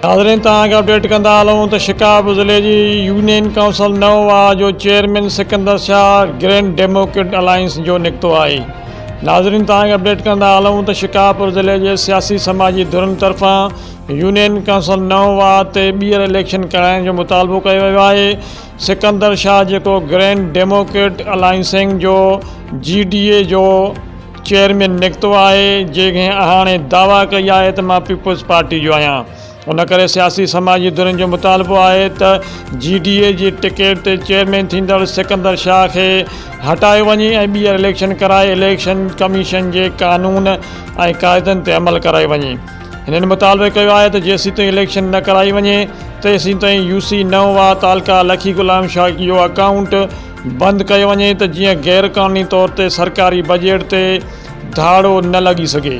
नाज़रीन तव्हांखे अपडेट कंदा हलूं त शिकागो ज़िले जी यूनियन काउंसिल नवा जो chairman Sikandar Shah grand Democrat alliance जो निकितो आहे। नाज़रीन तव्हांखे अपडेट कंदा हलूं त शिकागो ज़िले जे सियासी समाजी धुरनि तरफ़ां यूनियन काउंसिल नवा ते ॿीहर इलेक्शन कराइण जो मुतालबो कयो वियो आहे। सिकंदर शाह जेको ग्रैंड डेमोक्रेट अलायंसिंग जो GDA जो चेयरमैन निकितो आहे, जंहिं हाणे दावा कई आहे त मां पीपल्स पार्टी जो आहियां। उन करे सियासी समाजी धुरनि जो मुतालबो आहे त GDA जी टिकट ते चेयरमैन थींदड़ सिकंदर शाह खे हटायो वञे ऐं ॿीहर इलेक्शन कराए इलेक्शन कमीशन जे कानून ऐं क़ाइदनि ते अमल कराए वञे। हिननि मुतालबो कयो आहे त जेसीं ताईं इलेक्शन न कराई वञे तेसीं ताईं UC नवा तालका लखी गुलाम शाह जो अकाउंट बंदि कयो वञे त जीअं गैर क़ानूनी तौर ते सरकारी बजट ते धाड़ो न लॻी सघे।